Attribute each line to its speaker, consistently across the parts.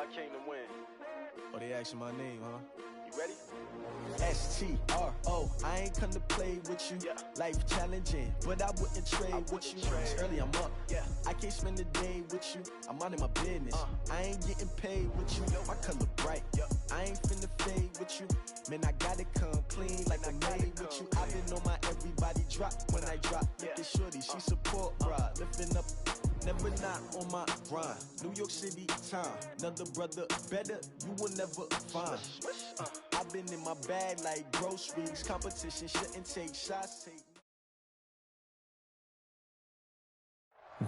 Speaker 1: I came to win.
Speaker 2: Oh, they asking my name, huh?
Speaker 1: You ready?
Speaker 2: S-T-R-O, I ain't come to play with you.
Speaker 1: Yeah.
Speaker 2: Life challenging, but I wouldn't trade with you. It's early, I'm up.
Speaker 1: Yeah.
Speaker 2: I can't spend the day with you. I'm out of my business. I ain't getting paid with you. My color bright. I ain't finna fade with you. Man, I gotta come clean like I made with you. I've been on my everybody drop when I drop. Look at shorty, she support, bruh. Lifting up, never not on my grind. New York City time, another brother better, you will never find. I've been in my bag like groceries. Competition shouldn't take shots.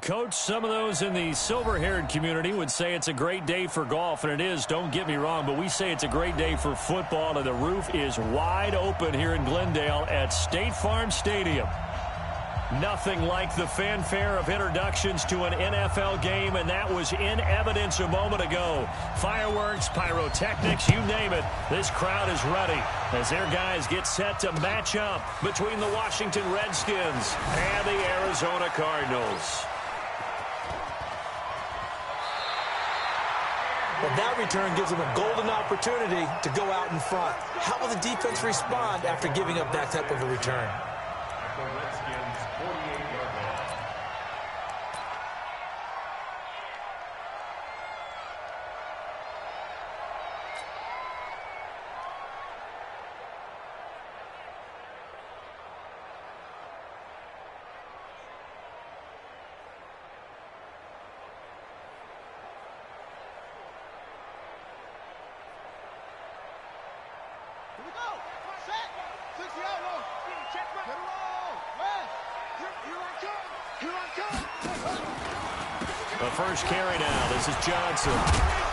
Speaker 3: Coach, some of those in the silver-haired community would say it's a great day for golf, and it is, don't get me wrong, but we say it's a great day for football, and the roof is wide open here in Glendale at State Farm Stadium. Nothing like the fanfare of introductions to an NFL game, and that was in evidence a moment ago. Fireworks, pyrotechnics, you name it. This crowd is ready as their guys get set to match up between the Washington Redskins and the Arizona Cardinals.
Speaker 4: Well, that return gives them a golden opportunity to go out in front. How will the defense respond after giving up that type of a return?
Speaker 5: The Redskins 48-yard line.
Speaker 6: Here we go. Set. 60 out low. Check right. Get it roll. Left. Here I come. Here I come.
Speaker 3: The first carry now. This is Johnson.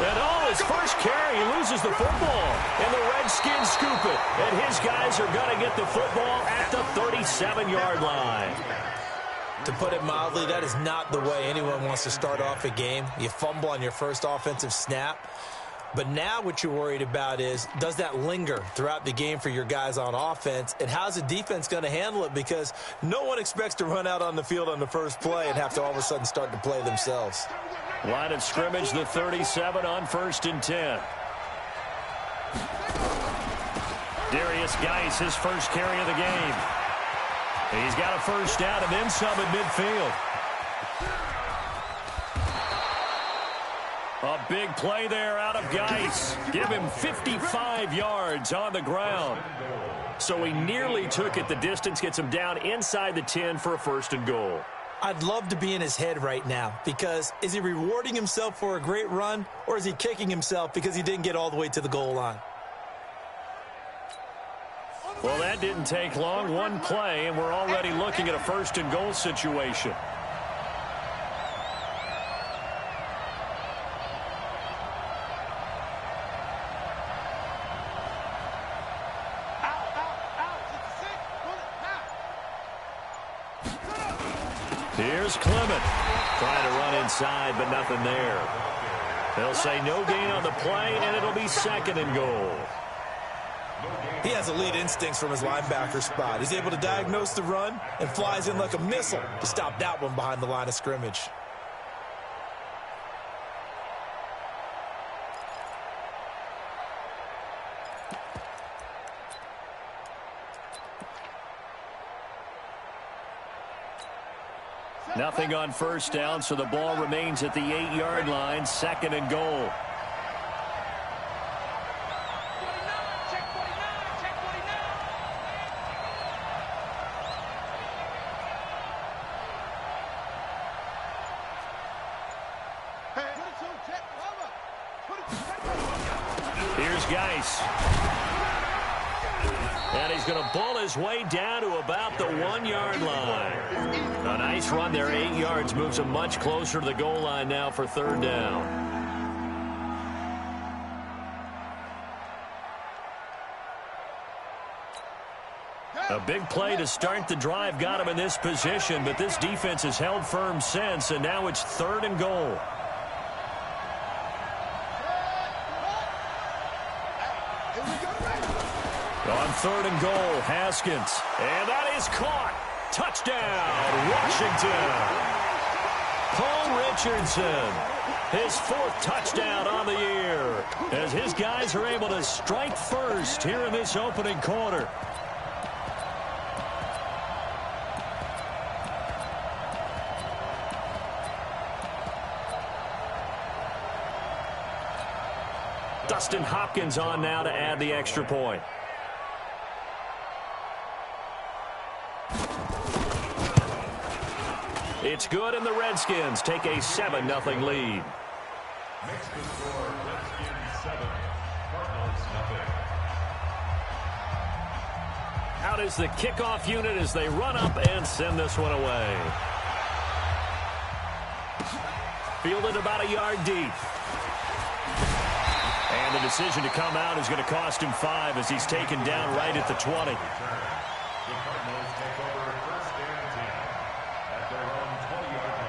Speaker 3: And his first carry. He loses the football. And the Redskins scoop it. And his guys are going to get the football at the 37-yard line.
Speaker 4: To put it mildly, that is not the way anyone wants to start off a game. You fumble on your first offensive snap. But now what you're worried about is, does that linger throughout the game for your guys on offense? And how's the defense going to handle it? Because no one expects to run out on the field on the first play and have to all of a sudden start to play themselves.
Speaker 3: Line of scrimmage, the 37 on 1st and 10. Darius Geis, his first carry of the game. He's got a first down and then some at midfield. A big play there out of Geis. Give him 55 yards on the ground. So he nearly took it the distance, gets him down inside the 10 for a 1st and goal.
Speaker 4: I'd love to be in his head right now, because is he rewarding himself for a great run, or is he kicking himself because he didn't get all the way to the goal line?
Speaker 3: Well, that didn't take long. One play, and we're already looking at a 1st and goal situation. Here's Clement. Trying to run inside, but nothing there. They'll say no gain on the play, and it'll be 2nd and goal.
Speaker 4: He has elite instincts from his linebacker spot. He's able to diagnose the run and flies in like a missile to stop that one behind the line of scrimmage.
Speaker 3: Nothing on first down, so the ball remains at the 8-yard line, 2nd and goal. Here's Geis. And he's going to bull his way down to about the 1-yard line. A nice run there, 8 yards, moves him much closer to the goal line now for 3rd down. A big play to start the drive got him in this position, but this defense has held firm since, and now it's 3rd and goal. On 3rd and goal, Haskins. And that is caught. Touchdown, Washington. Paul Richardson. His fourth touchdown on the year as his guys are able to strike first here in this opening quarter. Dustin Hopkins on now to add the extra point. It's good, and the Redskins take a 7-0 lead.
Speaker 5: Makes the score Redskins 7, Cardinals 0.
Speaker 3: Out is the kickoff unit as they run up and send this one away. Fielded about a yard deep. And the decision to come out is going to cost him 5 as he's taken down right at the 20.
Speaker 5: The Cardinals take over first and 10 at their own 20-yard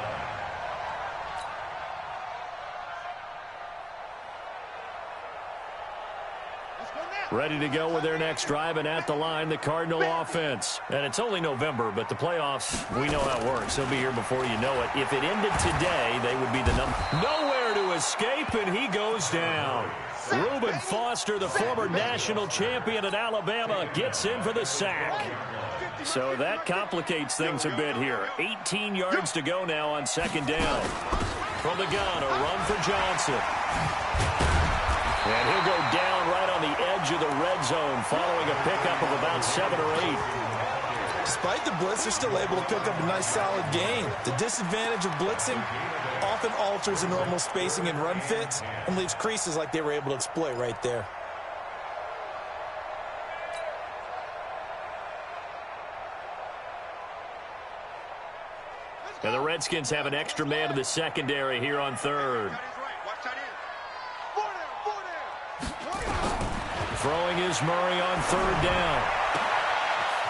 Speaker 5: line.
Speaker 3: Ready to go with their next drive, and at the line, the Cardinal offense. And it's only November, but the playoffs, we know how it works. They'll be here before you know it. If it ended today, they would be the number. Nowhere to escape, and he goes down. Reuben Foster, the former national champion at Alabama, gets in for the sack. So that complicates things a bit here. 18 yards to go now on second down. From the gun, a run for Johnson. And he'll go down right on the edge of the red zone following a pickup of about 7 or 8.
Speaker 4: Despite the blitz, they're still able to pick up a nice solid gain. The disadvantage of blitzing often alters the normal spacing and run fits and leaves creases like they were able to exploit right there.
Speaker 3: And the Redskins have an extra man in the secondary here on third. Throwing is Murray on third down.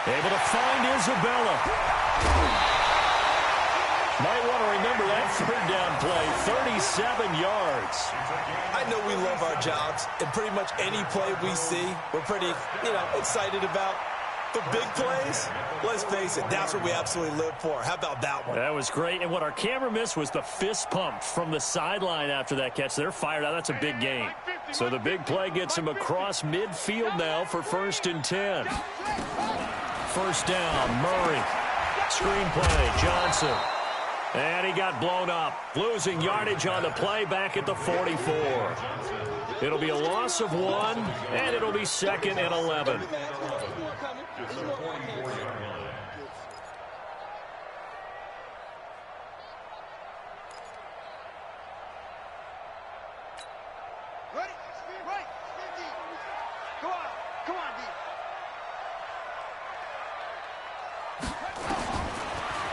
Speaker 3: Able to find Isabella. Might want to remember that third down play, 37 yards.
Speaker 4: I know we love our jobs, and pretty much any play we see, we're pretty, excited about. But big plays, let's face it, that's what we absolutely live for. How about that one?
Speaker 3: That was great, and what our camera missed was the fist pump from the sideline after that catch. They're fired out. That's a big gain. So the big play gets him across midfield now for 1st and 10. First down, Murray. Screen play, Johnson. And he got blown up. Losing yardage on the play back at the 44. It'll be a loss of 1, and it'll be 2nd and 11.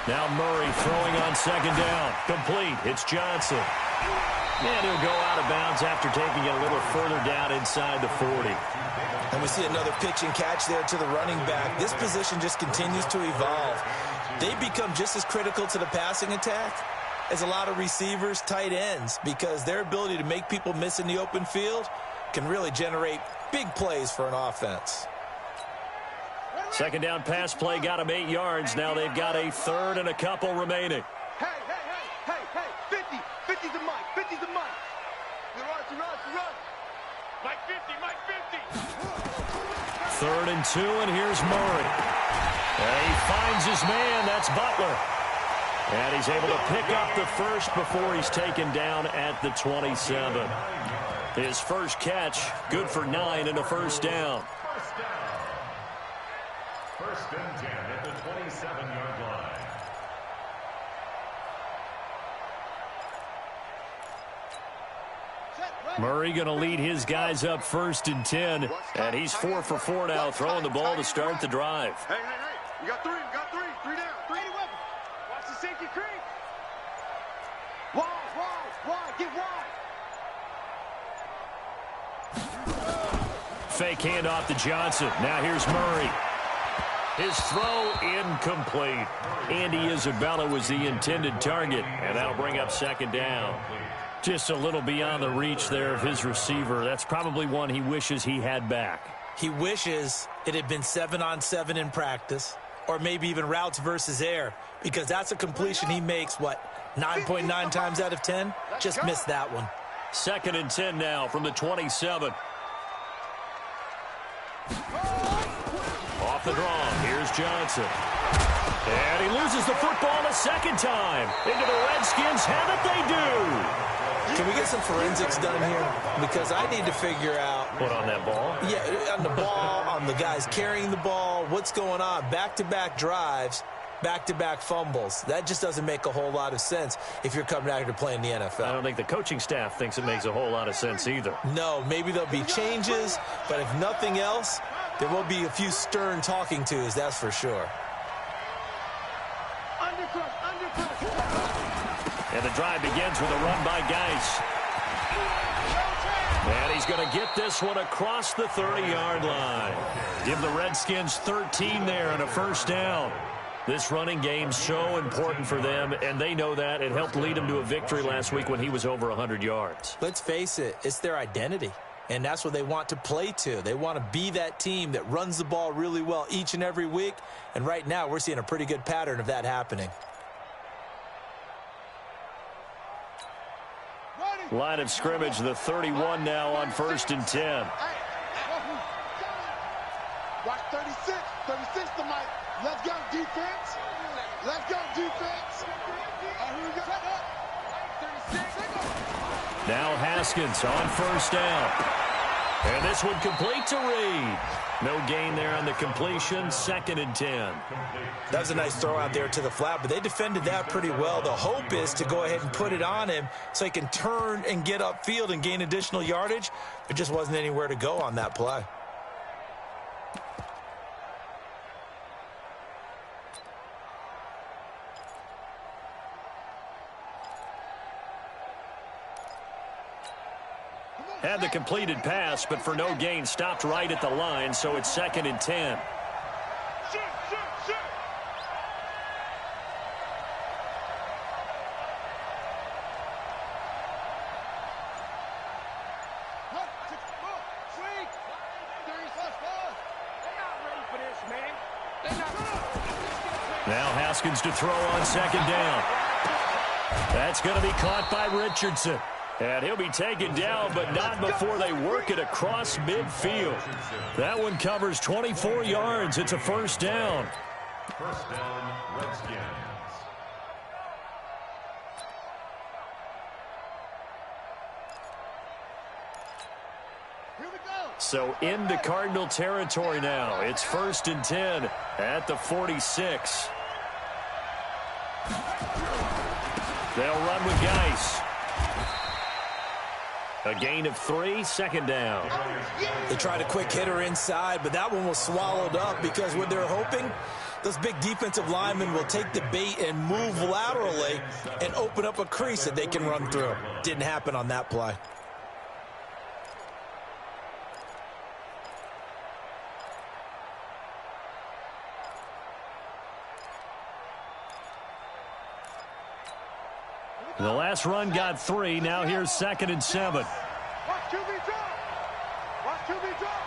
Speaker 3: Now Murray throwing on second down. Complete. It's Johnson. And he'll go out of bounds after taking it a little further down inside the 40.
Speaker 4: And we see another pitch and catch there to the running back. This position just continues to evolve. They become just as critical to the passing attack as a lot of receivers, tight ends, because their ability to make people miss in the open field can really generate big plays for an offense.
Speaker 3: Second down pass play got him 8 yards. Now they've got a third and a couple remaining.
Speaker 6: Hey, 50. 50's the mic. 50's the mic. Run. Mike 50, Mike 50.
Speaker 3: 3rd and 2, and here's Murray. And he finds his man. That's Butler. And he's able to pick up the first before he's taken down at the 27. His first catch, good for 9 and a first down.
Speaker 5: First and 10 at the 27-yard line.
Speaker 3: Murray going to lead his guys up 1st and 10. And he's 4 for 4 now, throwing the ball to start the drive.
Speaker 6: Hey. You got 3. Three down. 3 weapon. Watch the safety creep. Wide. Get wide.
Speaker 3: Fake handoff to Johnson. Now here's Murray. His throw incomplete. Andy Isabella was the intended target, and that'll bring up second down. Just a little beyond the reach there of his receiver. That's probably one he wishes he had back.
Speaker 4: He wishes it had been 7-on-7 in practice, or maybe even routes versus air, because that's a completion he makes, 9.9 times out of 10. Just missed that one.
Speaker 3: 2nd and 10 now from the 27. Off the draw. Here's Johnson. And he loses the football a second time. Into the Redskins. Have it, they do.
Speaker 4: Can we get some forensics done here? Because I need to figure out.
Speaker 3: What, on that ball?
Speaker 4: Yeah, on the ball, on the guys carrying the ball. What's going on? Back-to-back drives, back-to-back fumbles. That just doesn't make a whole lot of sense if you're coming out here to play in the NFL.
Speaker 3: I don't think the coaching staff thinks it makes a whole lot of sense either.
Speaker 4: No, maybe there'll be changes, but if nothing else, there will be a few stern talking tos, that's for sure.
Speaker 3: And the drive begins with a run by Geis. And he's going to get this one across the 30-yard line. Give the Redskins 13 there and a first down. This running game's so important for them, and they know that. It helped lead them to a victory last week when he was over 100 yards.
Speaker 4: Let's face it, it's their identity, and that's what they want to play to. They want to be that team that runs the ball really well each and every week, and right now we're seeing a pretty good pattern of that happening.
Speaker 3: Line of scrimmage, the 31 now on 1st and 10.
Speaker 6: Watch 36. 36 to Mike. Let's go, defense. Let's go, defense. Here we go. 36.
Speaker 3: Now Haskins on 1st down. And this one complete to Reed. No gain there on the completion. 2nd and 10.
Speaker 4: That was a nice throw out there to the flat, but they defended that pretty well. The hope is to go ahead and put it on him so he can turn and get upfield and gain additional yardage. There just wasn't anywhere to go on that play.
Speaker 3: Had the completed pass, but for no gain, stopped right at the line, so it's 2nd and 10. Now Haskins to throw on 2nd down. That's going to be caught by Richardson. And he'll be taken down, but not before they work it across midfield. That one covers 24 yards. It's a first down.
Speaker 5: First down, Redskins.
Speaker 3: So into Cardinal territory now. It's 1st and 10 at the 46. They'll run with Geis. A gain of 3, 2nd down.
Speaker 4: They tried a quick hitter inside, but that one was swallowed up because what they're hoping, those big defensive linemen will take the bait and move laterally and open up a crease that they can run through. Didn't happen on that play.
Speaker 3: The last run got 3. Now here's 2nd and 7.
Speaker 6: Watch QB drop. Watch QB drop.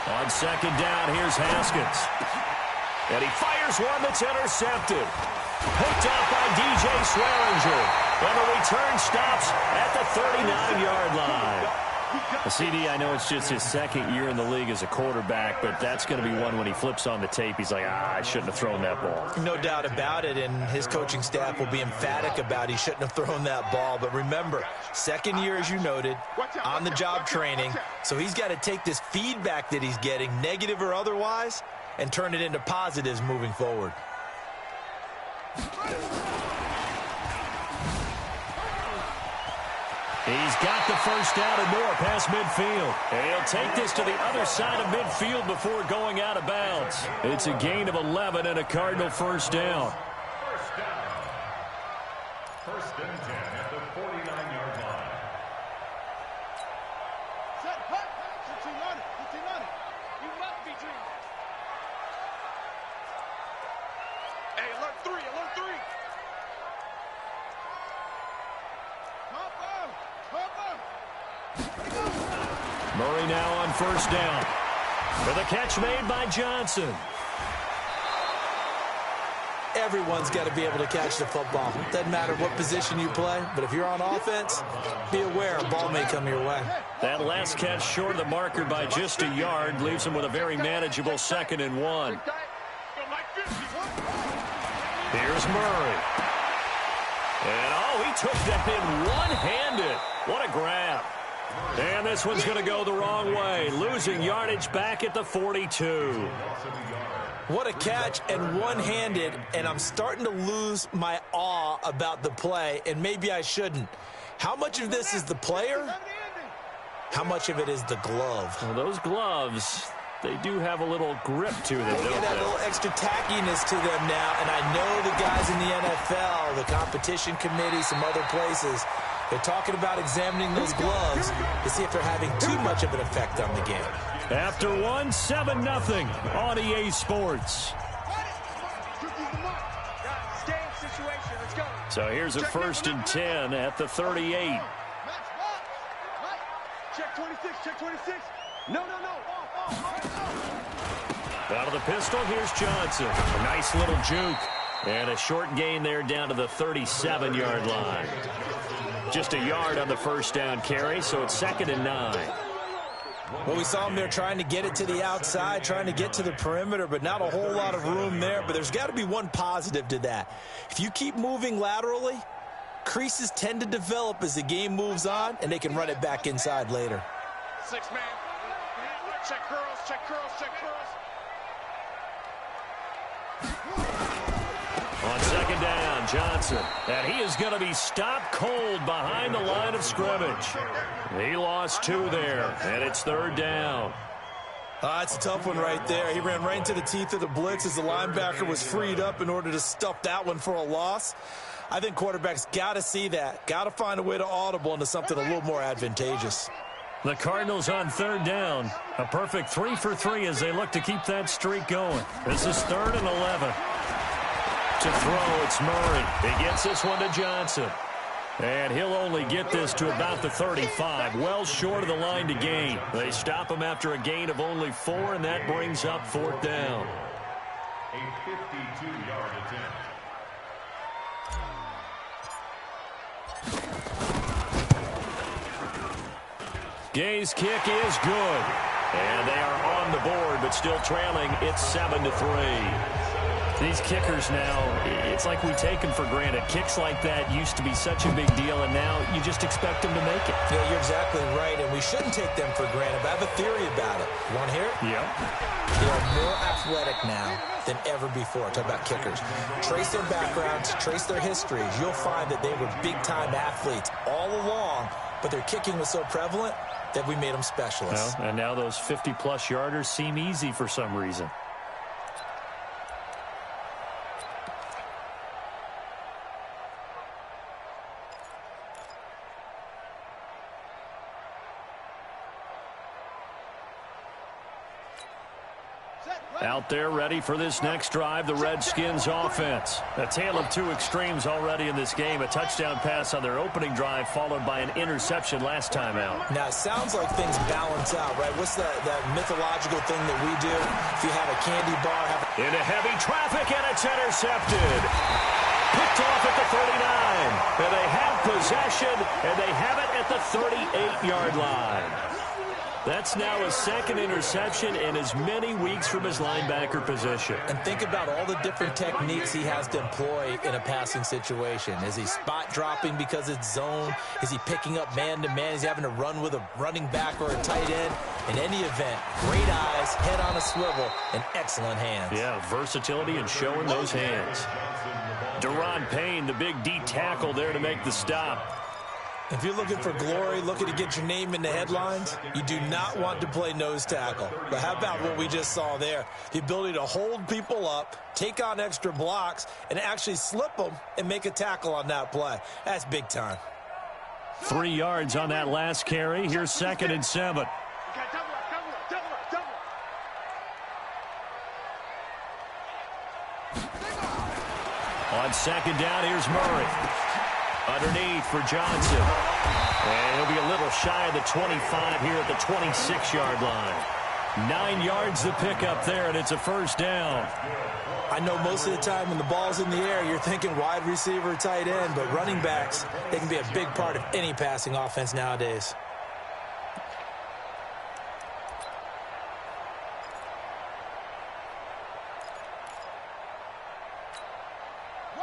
Speaker 3: On 2nd down, here's Haskins. And he fires one that's intercepted. Picked off by DJ Swearinger. And the return stops at the 39-yard line. CD, I know it's just his 2nd year in the league as a quarterback, but that's going to be one when he flips on the tape. He's like, I shouldn't have thrown that ball.
Speaker 4: No doubt about it, and his coaching staff will be emphatic about he shouldn't have thrown that ball. But remember, 2nd year, as you noted, on-the-job training. So he's got to take this feedback that he's getting, negative or otherwise, and turn it into positives moving forward.
Speaker 3: He's got the first down and more past midfield. And he'll take this to the other side of midfield before going out of bounds. It's a gain of 11 and a Cardinal first down.
Speaker 5: First down. 1st and 10 at the 49-yard line.
Speaker 6: Set, hut. Get your money. Get your money. You must be dreaming. Hey, alert 3. Alert 3. Pump up.
Speaker 3: Murray now on 1st down. For the catch made by Johnson.
Speaker 4: Everyone's got to be able to catch the football. Doesn't matter what position you play, but if you're on offense, be aware a ball may come your way.
Speaker 3: That last catch short of the marker by just a yard leaves him with a very manageable 2nd and 1. Here's Murray. And, he took that in one-handed. What a grab. And this one's going to go the wrong way, losing yardage back at the 42.
Speaker 4: What a catch and one-handed, and I'm starting to lose my awe about the play, and maybe I shouldn't. How much of this is the player? How much of it is the glove?
Speaker 3: Well, those gloves, they do have a little grip to them,
Speaker 4: They get a little extra tackiness to them now, and I know the guys in the NFL, the competition committee, some other places, they're talking about examining those gloves to see if they're having too much of an effect on the game.
Speaker 3: After 7-0 on EA Sports. So here's a 1st and 10 at the 38.
Speaker 6: Check 26, check 26. No.
Speaker 3: Out of the pistol, here's Johnson. A nice little juke. And a short gain there down to the 37-yard line. Just a yard on the 1st down carry, so it's 2nd and 9.
Speaker 4: Well, we saw him there trying to get it to the outside, trying to get to the perimeter, but not a whole lot of room there. But there's got to be one positive to that. If you keep moving laterally, creases tend to develop as the game moves on, and they can run it back inside later.
Speaker 6: 6-man. Check curls, check curls, check curls.
Speaker 3: On 2nd down, Johnson. And he is going to be stopped cold behind the line of scrimmage. He lost 2 there, and it's 3rd down.
Speaker 4: That's a tough one right there. He ran right into the teeth of the blitz as the linebacker was freed up in order to stuff that one for a loss. I think quarterbacks got to see that. Got to find a way to audible into something a little more advantageous.
Speaker 3: The Cardinals on 3rd down. A perfect 3 for 3 as they look to keep that streak going. This is 3rd and 11. To throw, it's Murray. He gets this one to Johnson. And he'll only get this to about the 35, well short of the line to gain. They stop him after a gain of only 4, and that brings up 4th down.
Speaker 5: A 52-yard attempt.
Speaker 3: Gay's kick is good. And they are on the board, but still trailing. It's 7-3. These kickers now, it's like we take them for granted. Kicks like that used to be such a big deal, and now you just expect them to make it.
Speaker 4: Yeah, you're exactly right, and we shouldn't take them for granted, but I have a theory about it. You want to hear it?
Speaker 3: Yep.
Speaker 4: They are more athletic now than ever before. Talk about kickers. Trace their backgrounds, trace their histories. You'll find that they were big-time athletes all along, but their kicking was so prevalent that we made them specialists.
Speaker 3: Well, and now those 50-plus yarders seem easy for some reason. Out there ready for this next drive, the Redskins offense. A tale of 2 extremes already in this game. A touchdown pass on their opening drive followed by an interception last time out.
Speaker 4: Now, it sounds like things balance out, right? What's that mythological thing that we do? If you have a candy bar...
Speaker 3: Into heavy traffic, and it's intercepted. Picked off at the 39. And they have possession, and they have it at the 38-yard line. That's now his 2nd interception in as many weeks from his linebacker position.
Speaker 4: And think about all the different techniques he has to employ in a passing situation. Is he spot dropping because it's zone? Is he picking up man-to-man? Is he having to run with a running back or a tight end? In any event, great eyes, head on a swivel, and excellent hands.
Speaker 3: Yeah, versatility and showing those hands. Deron Payne, the big D tackle there to make the stop.
Speaker 4: If you're looking for glory, looking to get your name in the headlines, you do not want to play nose tackle. But how about what we just saw there? The ability to hold people up, take on extra blocks, and actually slip them and make a tackle on that play. That's big time.
Speaker 3: 3 yards on that last carry. Here's 2nd and 7. On 2nd down, here's Murray. Underneath for Johnson. And he'll be a little shy of the 25 here at the 26-yard line. 9 yards to pick up there, and it's a first down.
Speaker 4: I know most of the time when the ball's in the air, you're thinking wide receiver, tight end, but running backs, they can be a big part of any passing offense nowadays.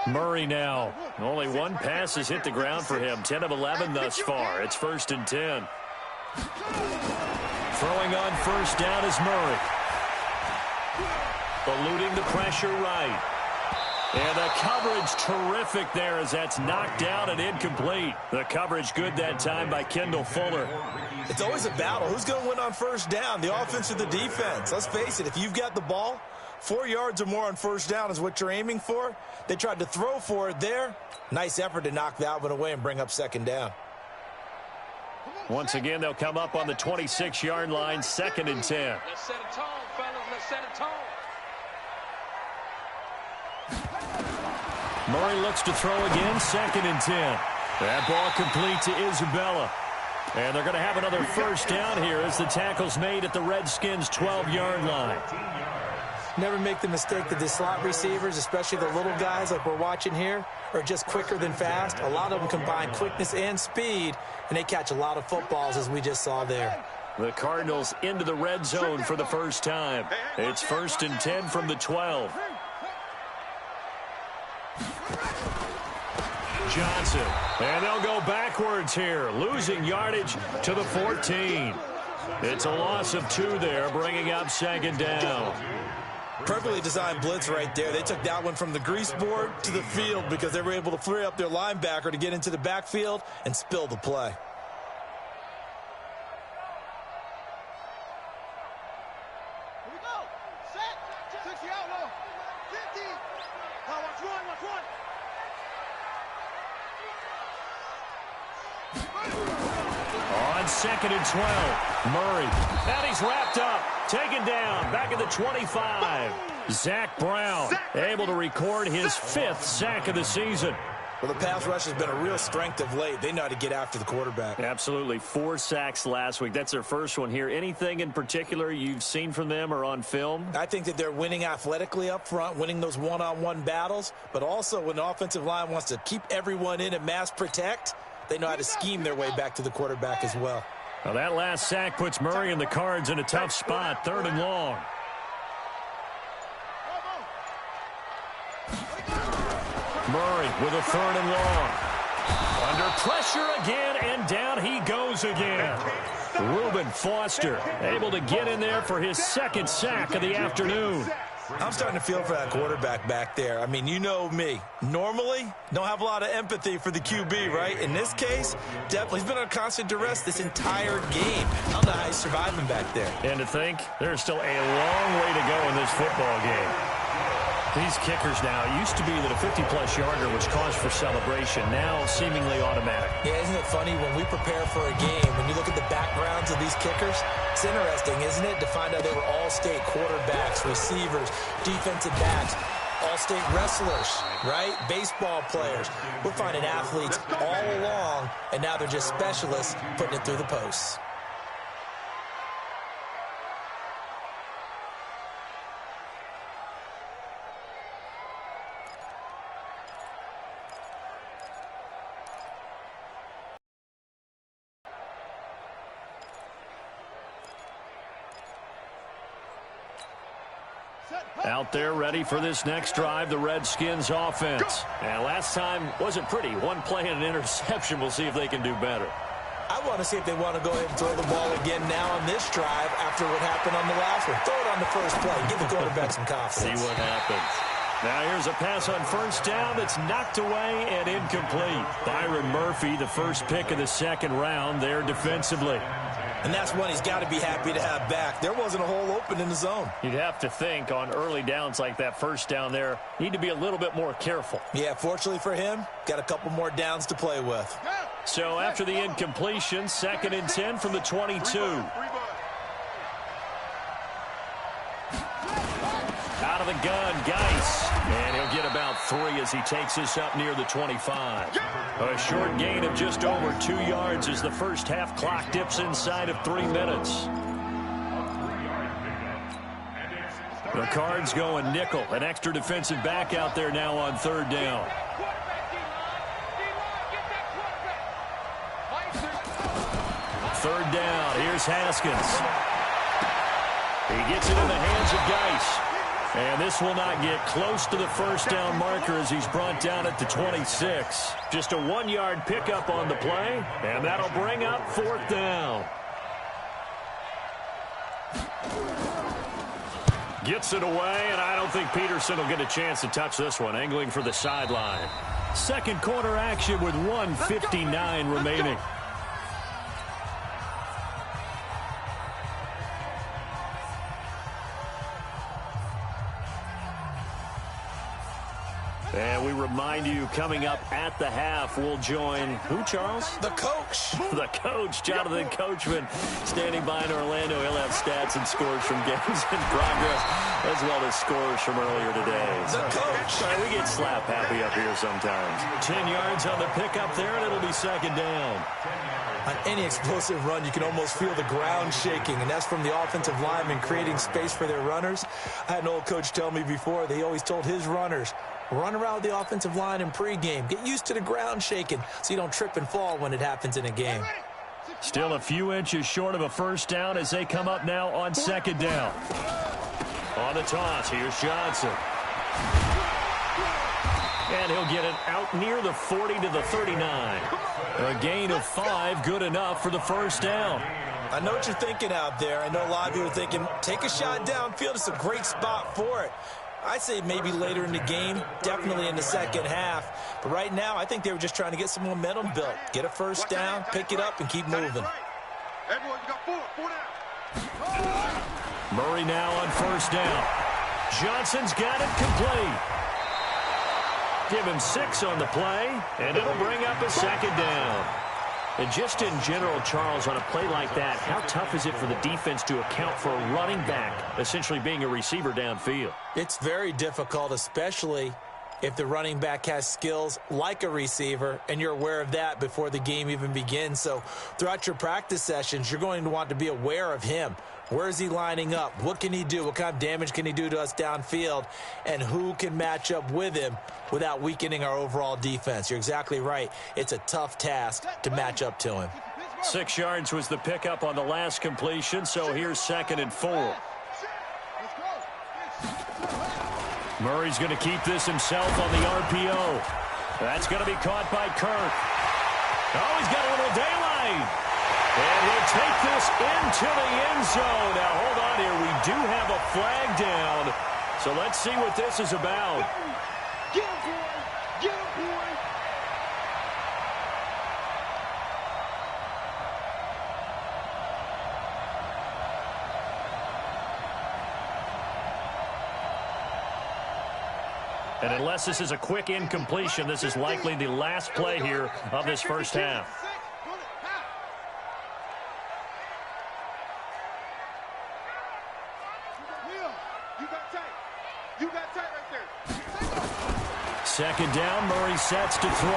Speaker 3: Murray now. Only one pass has hit the ground for him. 10 of 11 thus far. It's 1st and 10. Throwing on first down is Murray. Eluding the pressure right. And the coverage terrific there as that's knocked down and incomplete. The coverage good that time by Kendall Fuller.
Speaker 4: It's always a battle. Who's going to win on first down, the offense or the defense? Let's face it, if you've got the ball, 4 yards or more on first down is what you're aiming for. They tried to throw for it there. Nice effort to knock that one away and bring up second down.
Speaker 3: Once again, they'll come up on the 26-yard line, 2nd and 10.
Speaker 6: Let's set a tone, fellas. Let's set a tone.
Speaker 3: Murray looks to throw again, 2nd and 10. That ball complete to Isabella. And they're going to have another first down here as the tackle's made at the Redskins' 12-yard line.
Speaker 4: Never make the mistake that the slot receivers, especially the little guys like we're watching here, are just quicker than fast. A lot of them combine quickness and speed, and they catch a lot of footballs, as we just saw there.
Speaker 3: The Cardinals into the red zone for the first time. It's 1st and 10 from the 12. Johnson, and they'll go backwards here, losing yardage to the 14. It's a loss of 2 there, bringing up 2nd down.
Speaker 4: Perfectly designed blitz right there. They took that one from the grease board to the field because they were able to free up their linebacker to get into the backfield and spill the play.
Speaker 6: Here we go. Set. 60 out low. 50. Now watch one.
Speaker 3: On 2nd and 12, Murray. And he's wrapped up. Taken down. Back at the 25. Zach Brown able to record his 5th sack of the season.
Speaker 4: Well, the pass rush has been a real strength of late. They know how to get after the quarterback.
Speaker 3: Absolutely. 4 sacks last week. That's their first one here. Anything in particular you've seen from them or on film?
Speaker 4: I think that they're winning athletically up front, winning those one-on-one battles, but also when the offensive line wants to keep everyone in and mass protect, they know how to scheme their way back to the quarterback as well.
Speaker 3: Well, that last sack puts Murray and the Cards in a tough spot, 3rd and long. Murray with a 3rd and long. Under pressure again, and down he goes again. Reuben Foster able to get in there for his 2nd sack of the afternoon.
Speaker 4: I'm starting to feel for that quarterback back there. I mean, you know me. Normally, don't have a lot of empathy for the QB, right? In this case, definitely. He's been under constant duress this entire game. I don't know how he's surviving back there.
Speaker 3: And to think, there's still a long way to go in this football game. These kickers now, it used to be that a 50-plus yarder was cause for celebration, now seemingly automatic.
Speaker 4: Yeah, isn't it funny when we prepare for a game, when you look at the backgrounds of these kickers, it's interesting, isn't it, to find out they were all-state quarterbacks, receivers, defensive backs, all-state wrestlers, right? Baseball players. We're finding athletes all along, and now they're just specialists putting it through the posts.
Speaker 3: Out there ready for this next drive, the Redskins offense. And last time wasn't pretty. One play and an interception. We'll see if they can do better.
Speaker 4: I want to see if they want to go ahead and throw the ball again now on this drive after what happened on the last one. Throw it on the first play. Give the quarterback some confidence.
Speaker 3: See what happens. Now here's a pass on first down that's knocked away and incomplete. Byron Murphy, the first pick of the 2nd round there defensively.
Speaker 4: And that's one he's got to be happy to have back. There wasn't a hole open in the zone.
Speaker 3: You'd have to think on early downs like that first down there, need to be a little bit more careful.
Speaker 4: Yeah, fortunately for him, got a couple more downs to play with.
Speaker 3: So after the incompletion, 2nd and 10 from the 22. Out of the gun, Geis. And he'll get about 3 as he takes this up near the 25. A short gain of just over 2 yards as the first half clock dips inside of 3 minutes. The Cards going nickel. An extra defensive back out there now on third down. Third down. Here's Haskins. He gets it in the hands of Geis. And this will not get close to the first down marker as he's brought down at the 26. Just a 1-yard pickup on the play, and that'll bring up fourth down. Gets it away, and I don't think Peterson will get a chance to touch this one, angling for the sideline. Second quarter action with 1:59 remaining. And we remind you, coming up at the half, we'll join who, Charles?
Speaker 4: The coach.
Speaker 3: The coach, Jonathan Coachman, standing by in Orlando. He'll have stats and scores from games in progress, as well as scores from earlier today.
Speaker 4: The coach.
Speaker 3: Sorry, we get slap happy up here sometimes. 10 yards on the pickup there, and it'll be second down.
Speaker 4: On any explosive run, you can almost feel the ground shaking, and that's from the offensive linemen creating space for their runners. I had an old coach tell me before, they always told his runners, run around with the offensive line in pregame. Get used to the ground shaking so you don't trip and fall when it happens in a game.
Speaker 3: Still a few inches short of a first down as they come up now on second down. On the toss, here's Johnson. And he'll get it out near the 40 to the 39. A gain of 5, good enough for the first down.
Speaker 4: I know what you're thinking out there. I know a lot of you are thinking, take a shot downfield. It's a great spot for it. I'd say maybe later in the game, definitely in the second half. But right now, I think they were just trying to get some momentum built. Get a first down, pick it up, and keep moving.
Speaker 6: Everyone, you got four down.
Speaker 3: Murray now on first down. Johnson's got it complete. Give him 6 on the play, and it'll bring up a second down. And just in general, Charles, on a play like that, how tough is it for the defense to account for a running back essentially being a receiver downfield?
Speaker 4: It's very difficult, especially if the running back has skills like a receiver, and you're aware of that before the game even begins. So throughout your practice sessions, you're going to want to be aware of him. Where is he lining up? What can he do? What kind of damage can he do to us downfield? And who can match up with him without weakening our overall defense? You're exactly right. It's a tough task to match up to him.
Speaker 3: 6 yards was the pickup on the last completion, so here's 2nd and 4. Murray's going to keep this himself on the RPO. That's going to be caught by Kirk. Oh, he's got a little daylight. And he'll take this into the end zone. Now, hold on here. We do have a flag down. So let's see what this is about.
Speaker 6: Get him, boy. Get him, boy.
Speaker 3: And unless this is a quick incompletion, this is likely the last play here of this first half. Second down, Murray sets to throw.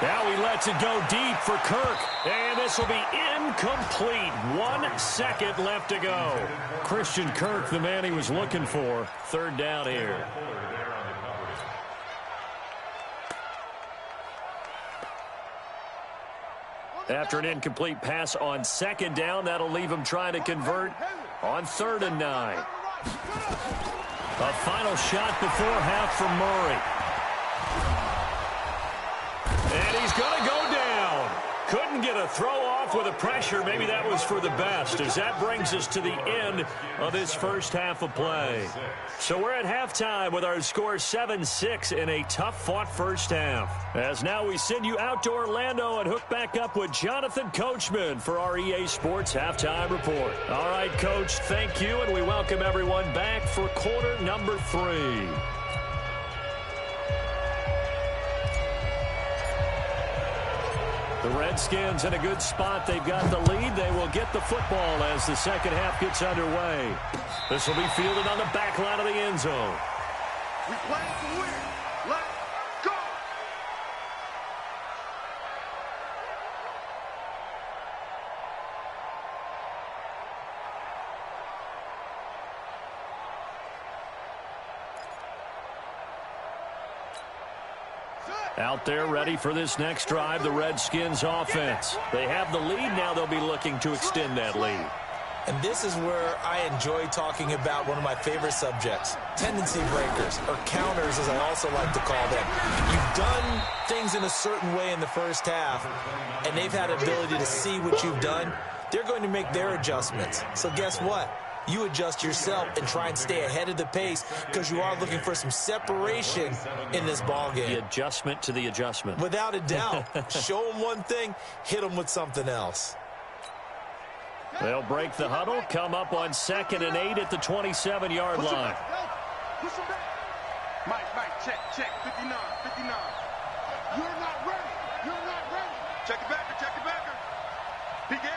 Speaker 3: Now he lets it go deep for Kirk. And this will be incomplete. 1 second left to go. Christian Kirk, the man he was looking for. Third down here. After an incomplete pass on second down, that'll leave him trying to convert on 3rd and 9. A final shot before half from Murray. And he's going to go down. Couldn't get a throw off with the pressure. Maybe that was for the best, as that brings us to the end of this first half of play. So we're at halftime with our score 7-6 in a tough-fought first half. As now we send you out to Orlando and hook back up with Jonathan Coachman for our EA Sports Halftime Report. All right, Coach, thank you, and we welcome everyone back for quarter number 3. The Redskins in a good spot. They've got the lead. They will get the football as the second half gets underway. This will be fielded on the back line of the end zone.
Speaker 6: We play to win. Let's go.
Speaker 3: Out there ready for this next drive, the Redskins offense. They have the lead. Now they'll be looking to extend that lead.
Speaker 4: And this is where I enjoy talking about one of my favorite subjects, tendency breakers, or counters as I also like to call them. You've done things in a certain way in the first half, and they've had ability to see what you've done. They're going to make their adjustments. So guess what? You adjust yourself and try and stay ahead of the pace because you are looking for some separation in this ball game.
Speaker 3: The adjustment to the adjustment.
Speaker 4: Without a doubt. Show them one thing, hit them with something else.
Speaker 3: They'll break the huddle, come up on 2nd and 8 at the 27-yard line.
Speaker 6: Mike, check, 59. You're not ready. Check it backer. Big end.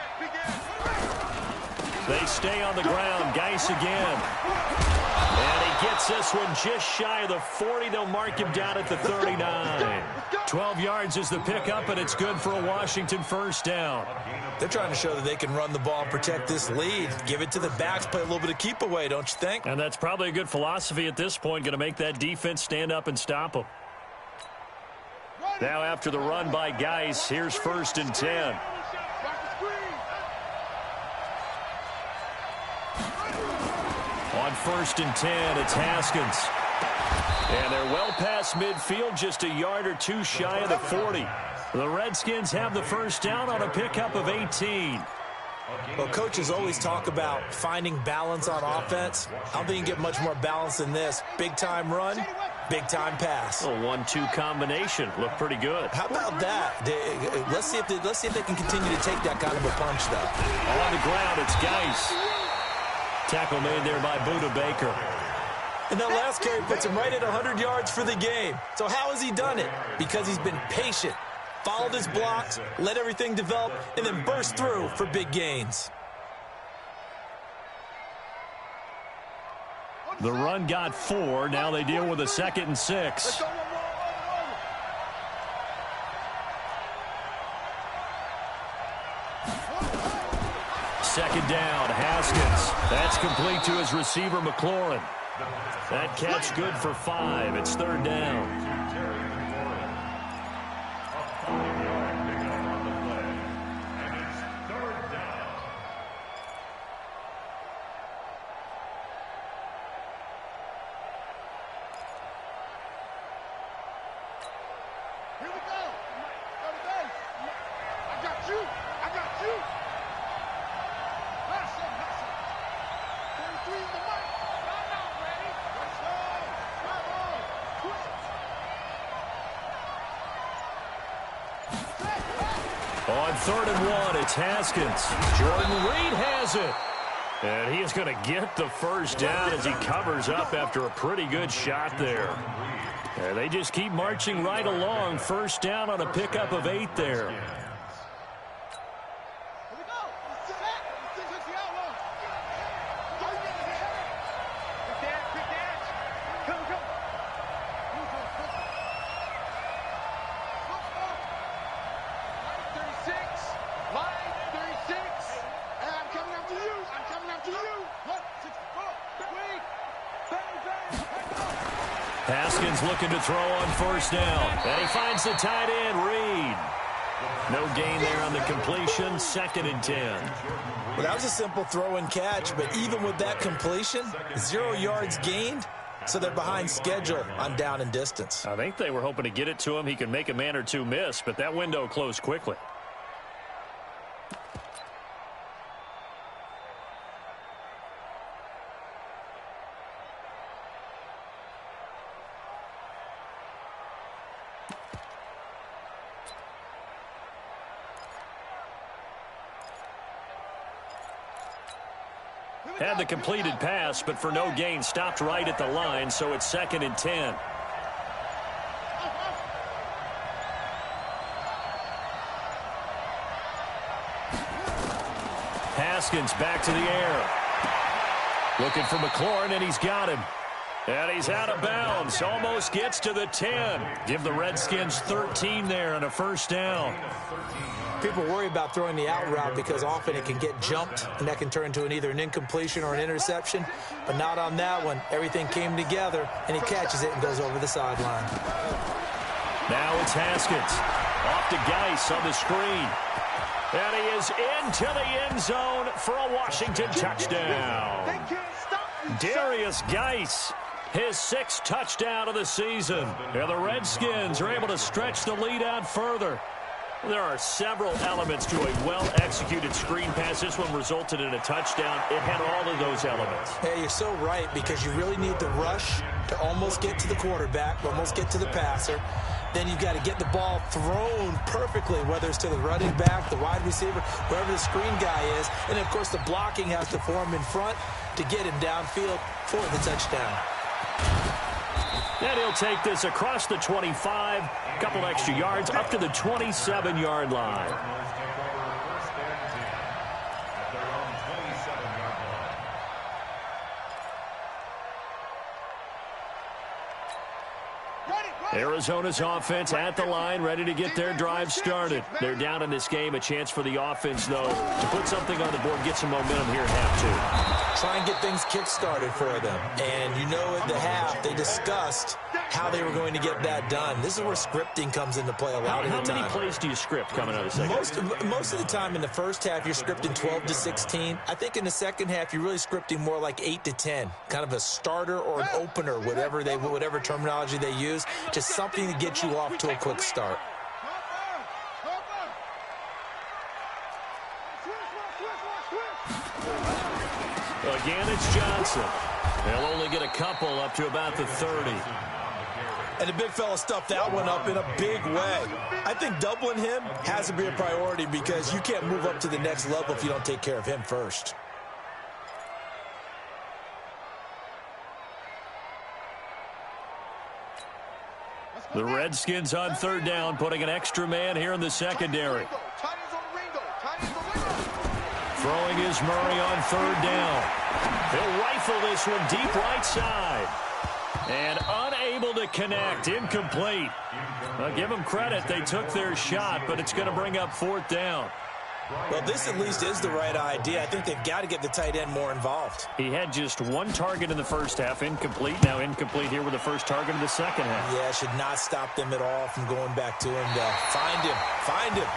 Speaker 3: They stay on the ground. Geis again. And he gets this one just shy of the 40. They'll mark him down at the 39. 12 yards is the pickup, and it's good for a Washington first down.
Speaker 4: They're trying to show that they can run the ball and protect this lead. Give it to the backs, play a little bit of keep away, don't you think?
Speaker 3: And that's probably a good philosophy at this point, going to make that defense stand up and stop them. Now after the run by Geis, here's 1st and 10. On 1st and 10, it's Haskins. And they're well past midfield, just a yard or two shy of the 40. The Redskins have the first down on a pickup of 18.
Speaker 4: Well, coaches always talk about finding balance on offense. I don't think you can get much more balance than this. Big-time run, big-time pass.
Speaker 3: A 1-2 combination. Looked pretty good.
Speaker 4: How about that? Let's see if they can continue to take that kind of a punch, though.
Speaker 3: On the ground, it's Geis. Tackle made there by Buda Baker.
Speaker 4: And that last carry puts him right at 100 yards for the game. So how has he done it? Because he's been patient, followed his blocks, let everything develop, and then burst through for big gains.
Speaker 3: The run got 4. Now they deal with a 2nd and 6. Second down, Haskins. That's complete to his receiver, McLaurin. That catch good for 5. It's 3rd down.
Speaker 6: Here we go. Go to base. I got you. Hustle. 33 in the mic. Y'all not ready. Let's go. Come on.
Speaker 3: On 3rd and 1, it's Haskins. Jordan Reed has it. And he is going to get the first down as he covers up after a pretty good shot there. And they just keep marching right along. First down on a pickup of 8 there.
Speaker 6: Here we go. Sit back. Let's see outlaw. Quick dash. Come. Line 36. And I'm coming after you. Look, 64. Wait. Bang.
Speaker 3: Haskins looking to throw on first down. And he finds the tight end, Reed. No gain there on the completion. 2nd and 10.
Speaker 4: Well, that was a simple throw and catch, but even with that completion, 0 yards gained, so they're behind schedule on down and distance.
Speaker 3: I think they were hoping to get it to him. He could make a man or two miss, but that window closed quickly. Had the completed pass, but for no gain, stopped right at the line, so it's 2nd and 10. Haskins back to the air. Looking for McLaurin, and he's got him. And he's out of bounds. Almost gets to the 10. Give the Redskins 13 there and a first down.
Speaker 4: People worry about throwing the out route because often it can get jumped, and that can turn into either an incompletion or an interception. But not on that one. Everything came together, and he catches it and goes over the sideline.
Speaker 3: Now it's Haskins. Off to Geis on the screen. And he is into the end zone for a Washington touchdown. Darius Geis, his 6th touchdown of the season. And the Redskins are able to stretch the lead out further. There are several elements to a well-executed screen pass. This one resulted in a touchdown. It had all of those elements.
Speaker 4: Hey, you're so right, because you really need the rush to almost get to the quarterback, almost get to the passer. Then you've got to get the ball thrown perfectly, whether it's to the running back, the wide receiver, wherever the screen guy is. And, of course, the blocking has to form in front to get him downfield for the touchdown.
Speaker 3: And he'll take this across the 25, a couple extra yards, up to the 27-yard line. Arizona's offense at the line, ready to get their drive started. They're down in this game. A chance for the offense, though, to put something on the board, get some momentum here at half 2.
Speaker 4: Try and get things kick-started for them. And you know at the half, they discussed how they were going to get that done. This is where scripting comes into play a lot of the time.
Speaker 3: How many plays do you script coming out of the second?
Speaker 4: Most of the time in the first half, you're scripting 12 to 16. I think in the second half, you're really scripting more like 8 to 10. Kind of a starter or an opener, whatever terminology they use. Just something to get you off to a quick start.
Speaker 3: Again, it's Johnson. They'll only get a couple up to about the 30.
Speaker 4: And the big fella stuffed that one up in a big way. I think doubling him has to be a priority, because you can't move up to the next level if you don't take care of him first.
Speaker 3: The Redskins on 3rd down, putting an extra man here in the secondary. Throwing is Murray on 3rd down. He'll rifle this one deep right side. And unable to connect. Incomplete. I'll give them credit. They took their shot, but it's going to bring up 4th down.
Speaker 4: Well, this at least is the right idea. I think they've got to get the tight end more involved.
Speaker 3: He had just 1 target in the first half, incomplete. Now incomplete here with the first target of the second half.
Speaker 4: Yeah, should not stop them at all from going back to him. Find him.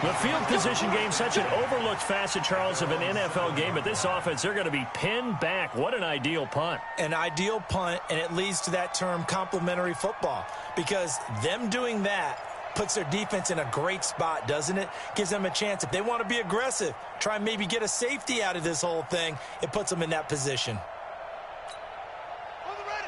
Speaker 3: The field position game, such an overlooked facet, Charles, of an NFL game. But this offense, they're going to be pinned back. What an ideal punt.
Speaker 4: An ideal punt, and it leads to that term complementary football. Because them doing that puts their defense in a great spot, doesn't it? Gives them a chance. If they want to be aggressive, try and maybe get a safety out of this whole thing, it puts them in that position.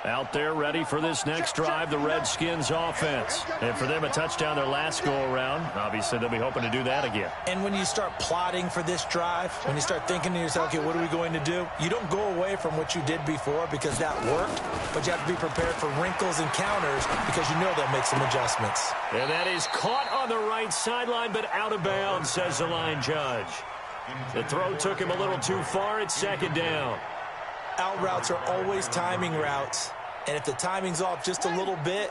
Speaker 3: Out there ready for this next drive, the Redskins offense. And for them, a touchdown their last go-around. Obviously, they'll be hoping to do that again.
Speaker 4: And when you start plotting for this drive, when you start thinking to yourself, okay, what are we going to do? You don't go away from what you did before because that worked, but you have to be prepared for wrinkles and counters because you know they'll make some adjustments.
Speaker 3: And that is caught on the right sideline, but out of bounds, says the line judge. The throw took him a little too far. It's 2nd down.
Speaker 4: Out routes are always timing routes, and if the timing's off just a little bit,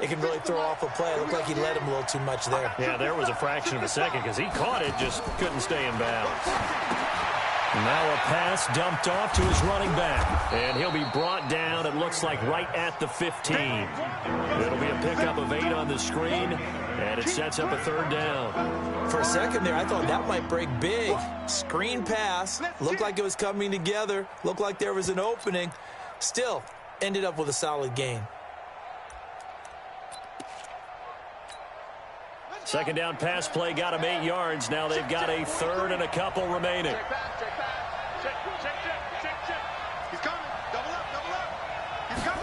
Speaker 4: it can really throw off a play. It looked like he let him a little too much there.
Speaker 3: Yeah, there was a fraction of a second because he caught it, just couldn't stay in bounds. Now a pass dumped off to his running back, and he'll be brought down, it looks like, right at the 15. It'll be a pickup of 8 on the screen, and it sets up a 3rd down.
Speaker 4: For a second there, I thought that might break big. Screen pass, looked like it was coming together, looked like there was an opening. Still, ended up with a solid gain.
Speaker 3: 2nd down pass play got him 8 yards. Now they've got a 3rd and a couple remaining.
Speaker 6: He's coming. Double up. He's coming.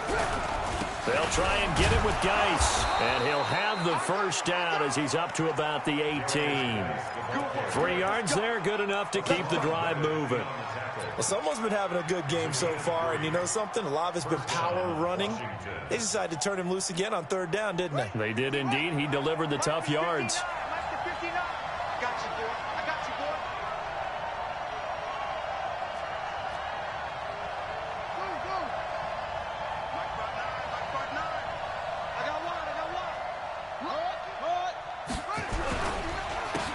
Speaker 3: They'll try and get it with Geis. And he'll have the 1st down as he's up to about the 18. 3 yards there, good enough to keep the drive moving.
Speaker 4: Well, someone's been having a good game so far, and you know something? A lot of it's been power running. They decided to turn him loose again on 3rd down, didn't they?
Speaker 3: They did indeed. He delivered the tough yards.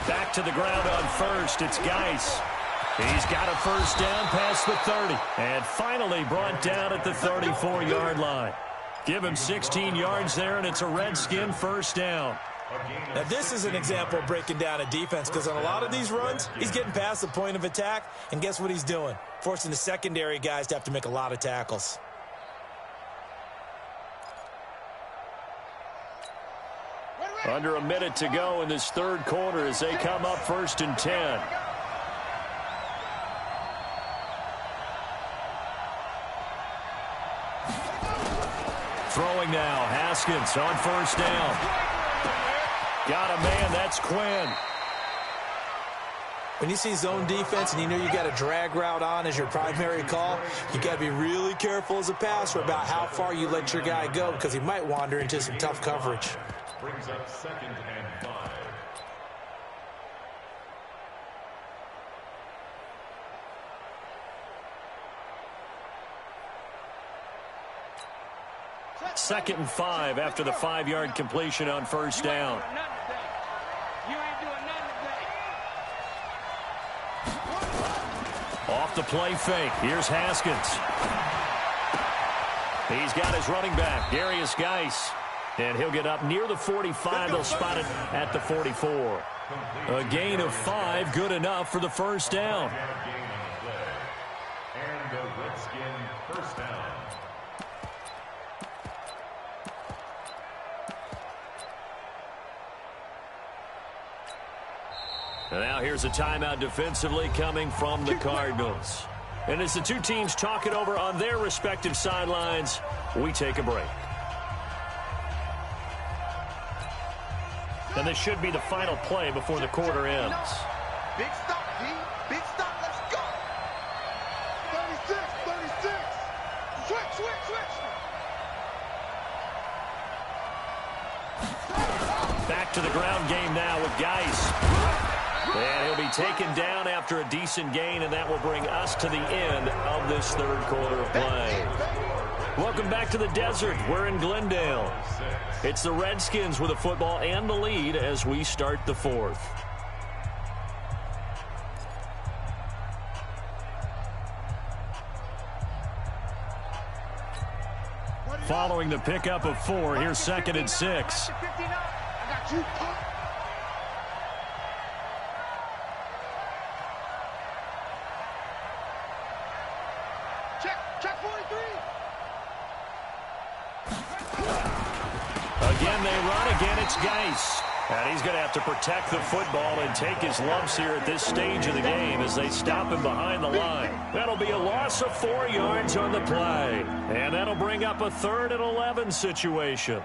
Speaker 3: Back to the ground on 1st. It's Geis. He's got a 1st down past the 30. And finally brought down at the 34-yard line. Give him 16 yards there, and it's a Redskin first down.
Speaker 4: Now, this is an example of breaking down a defense, because on a lot of these runs, he's getting past the point of attack, and guess what he's doing? Forcing the secondary guys to have to make a lot of tackles.
Speaker 3: Under a minute to go in this third quarter as they come up 1st and 10. Throwing now, Haskins on 1st down. Got a man, that's Quinn.
Speaker 4: When you see zone defense and you know you got a drag route on as your primary call, you got to be really careful as a passer about how far you let your guy go, because he might wander into some tough coverage.
Speaker 5: Brings up 2nd and 5.
Speaker 3: Second and 5 after the 5-yard completion on 1st down. Off the play fake. Here's Haskins. He's got his running back, Darius Geis. And he'll get up near the 45. They'll spot it at the 44. A gain of 5, good enough for the first down.
Speaker 5: And the Redskin first down.
Speaker 3: And now here's a timeout defensively coming from the Cardinals. And as the two teams talk it over on their respective sidelines, we take a break. And this should be the final play before the quarter ends.
Speaker 6: Big stop, D. Big stop. Let's go. 36, 36. Switch.
Speaker 3: Back to the ground game now with Geis. And he'll be taken down after a decent gain, and that will bring us to the end of this third quarter of play. Welcome back to the desert. We're in Glendale. It's the Redskins with a football and the lead as we start the fourth. Following the pickup of 4, here's 2nd and 6.
Speaker 6: Check 43.
Speaker 3: Again, they run. Again, it's Geis. And he's going to have to protect the football and take his lumps here at this stage of the game as they stop him behind the line. That'll be a loss of 4 yards on the play. And that'll bring up a 3rd and 11 situation.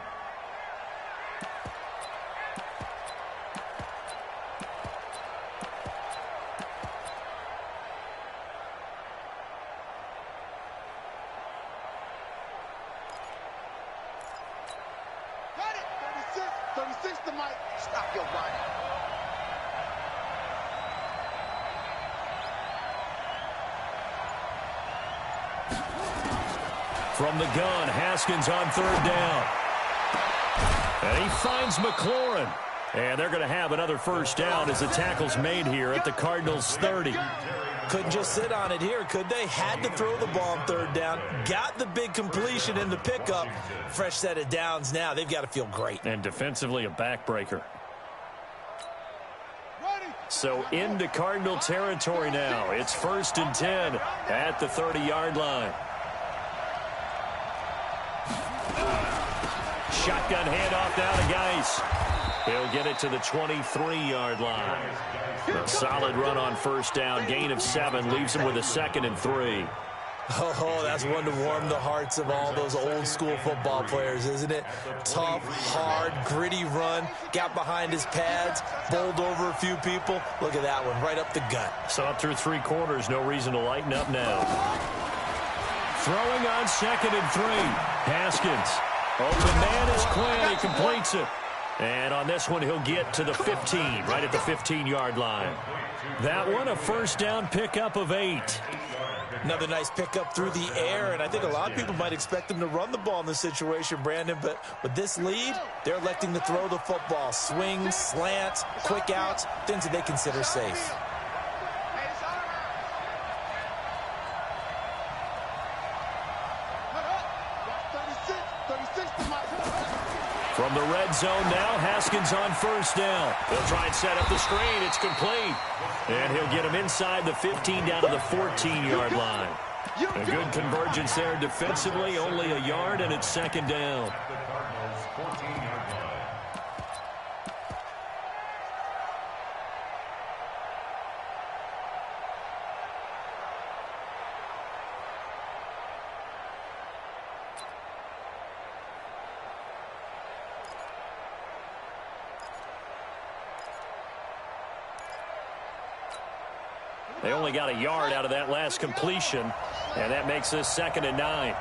Speaker 6: Got it. 36 to Mike. Stop your body.
Speaker 3: From the gun, Haskins on 3rd down. And he finds McLaurin. And they're going to have another first down as the tackle's made here at the Cardinals' 30.
Speaker 4: Couldn't just sit on it here, could they? Had to throw the ball on 3rd down. Got the big completion in the pickup. Fresh set of downs now. They've got to feel great.
Speaker 3: And defensively, a backbreaker. So into Cardinal territory now. It's 1st and 10 at the 30-yard line. Shotgun handoff down to Geis. He'll get it to the 23-yard line. A solid run on first down. Gain of 7 leaves him with a 2nd and 3.
Speaker 4: Oh, that's one to warm the hearts of all those old-school football players, isn't it? Tough, hard, gritty run. Got behind his pads, bowled over a few people. Look at that one, right up the gut.
Speaker 3: So up through 3 quarters, no reason to lighten up now. Throwing on 2nd and 3. Haskins. Open man is Quinn. He completes it. And on this one, he'll get to the 15, right at the 15-yard line. That one, a first down pickup of 8.
Speaker 4: Another nice pickup through the air, and I think a lot of people might expect them to run the ball in this situation, Brandon, but with this lead, they're electing to throw the football. Swings, slants, quick outs, things that they consider safe.
Speaker 3: From the red zone now, Haskins on first down. They'll try and set up the screen. It's complete. And he'll get him inside the 15 down to the 14-yard line. A good convergence there defensively, only a yard, and it's second down.
Speaker 5: The Cardinals' 14-yard line.
Speaker 3: They only got a yard out of that last completion, and that makes this 2nd and 9.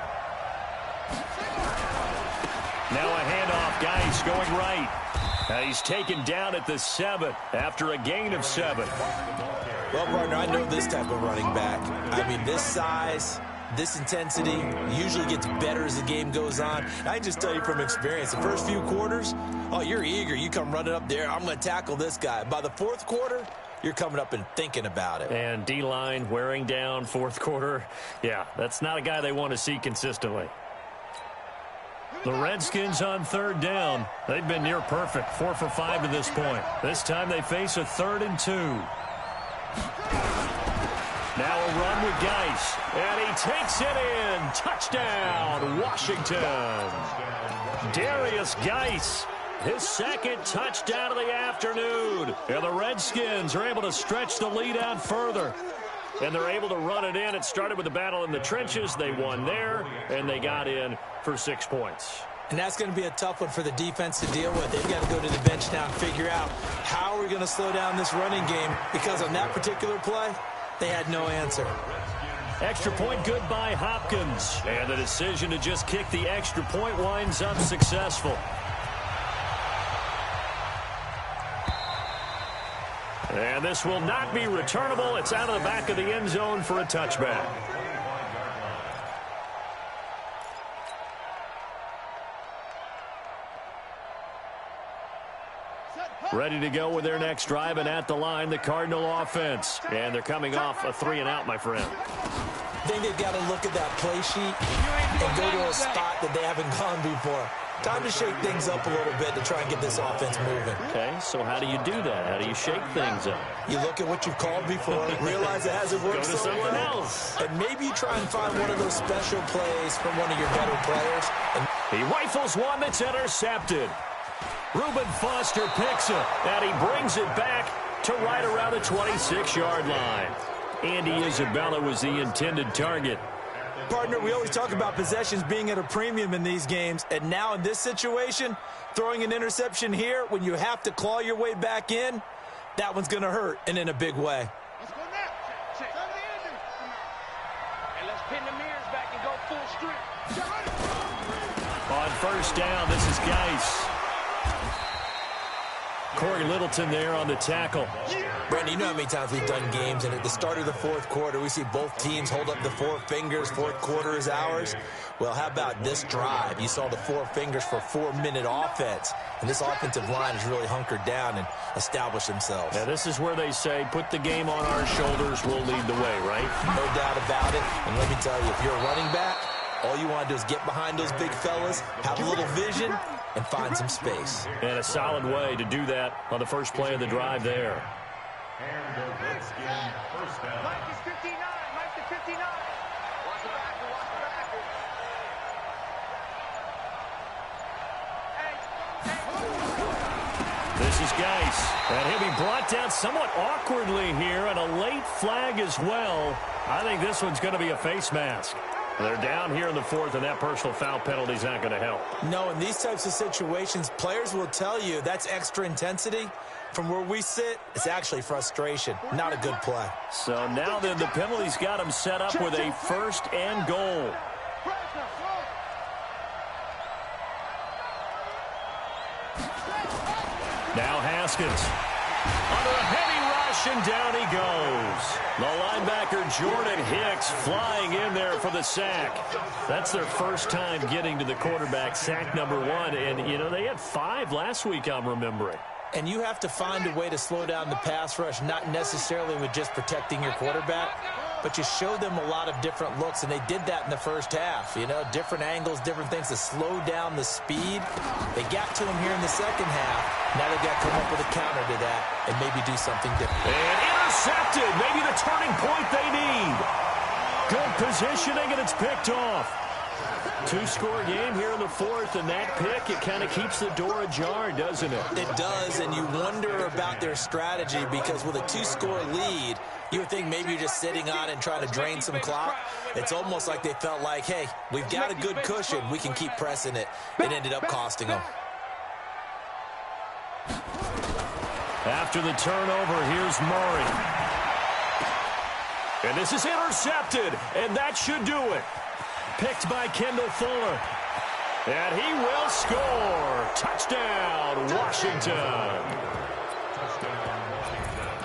Speaker 3: Now a handoff. Geis going right. He's taken down at the 7 after a gain of 7.
Speaker 4: Well, partner, I know this type of running back. I mean, this size, this intensity usually gets better as the game goes on. I can just tell you from experience, the first few quarters, oh, you're eager. You come running up there. I'm going to tackle this guy. By the 4th quarter, you're coming up and thinking about it.
Speaker 3: And D-line wearing down 4th quarter. Yeah, that's not a guy they want to see consistently. The Redskins on 3rd down. They've been near perfect, 4 for 5 to this point. This time they face a 3rd and 2. Now a run with Geis. And he takes it in. Touchdown, Washington. Darius Geis. His 2nd touchdown of the afternoon. And the Redskins are able to stretch the lead out further. And they're able to run it in. It started with the battle in the trenches. They won there, and they got in for 6 points.
Speaker 4: And that's going to be a tough one for the defense to deal with. They've got to go to the bench now and figure out how we're going to slow down this running game, because on that particular play, they had no answer.
Speaker 3: Extra point good by Hopkins. And the decision to just kick the extra point winds up successful. And this will not be returnable. It's out of the back of the end zone for a touchback. Ready to go with their next drive, and at the line, the Cardinal offense. And they're coming off a 3-and-out, my friend.
Speaker 4: I think they've got to look at that play sheet and go to a spot that they haven't gone before. Time to shake things up a little bit to try and get this offense moving.
Speaker 3: Okay, so how do you do that? How do you shake things up?
Speaker 4: You look at what you've called before, realize it hasn't worked so well, else. And maybe you try and find one of those special plays from one of your better players. And
Speaker 3: he rifles one that's intercepted. Reuben Foster picks it, and he brings it back to right around the 26-yard line. Andy Isabella was the intended target.
Speaker 4: Partner, we always talk about possessions being at a premium in these games, and now in this situation, throwing an interception here when you have to claw your way back in, that one's going to hurt, and in a big way.
Speaker 6: Let's go now. Check. And let's pin the mirrors back and go full strip.
Speaker 3: On first down, this is Geis. Corey Littleton there on the tackle.
Speaker 4: Brandon, you know how many times we've done games, and at the start of the 4th quarter, we see both teams hold up the 4 fingers. 4th quarter is ours. Well, how about this drive? You saw the 4 fingers for 4-minute offense, and this offensive line has really hunkered down and established themselves.
Speaker 3: Yeah, this is where they say, put the game on our shoulders, we'll lead the way, right?
Speaker 4: No doubt about it. And let me tell you, if you're a running back, all you want to do is get behind those big fellas, have a little vision, and find some space.
Speaker 3: And a solid way to do that on the first play of the drive there.
Speaker 5: And the Redskins first down.
Speaker 6: Mike is 59. Mike is 59. Watch the backer. Watch the backer.
Speaker 3: This is Geis. And he'll be brought down somewhat awkwardly here, and a late flag as well. I think this one's going to be a face mask. They're down here in the 4th, and that personal foul penalty is not going to help.
Speaker 4: No, in these types of situations, players will tell you that's extra intensity. From where we sit, it's actually frustration. Not a good play.
Speaker 3: So now then, the penalty's got him set up with a 1st and goal. Now Haskins. Under a heavy rush, and down he goes. The linebacker Jordan Hicks flying in there for the sack. That's their first time getting to the quarterback, sack number 1. And, you know, they had 5 last week, I'm remembering.
Speaker 4: And you have to find a way to slow down the pass rush, not necessarily with just protecting your quarterback. but you show them a lot of different looks, and they did that in the first half. You know, different angles, different things to slow down the speed. They got to him here in the second half. Now they've got to come up with a counter to that and maybe do something different.
Speaker 3: And intercepted. Maybe the turning point they need. Good positioning, and it's picked off. Two-score game here in the fourth, and that pick, it kind of keeps the door ajar, doesn't it?
Speaker 4: It does, and you wonder about their strategy because with a two-score lead, you would think maybe you're just sitting on it and trying to drain some clock. It's almost like they felt like, hey, we've got a good cushion. We can keep pressing it. It ended up costing them.
Speaker 3: After the turnover, here's Murray. And this is intercepted, and that should do it. Picked by Kendall Fuller. And he will score. Touchdown, Washington.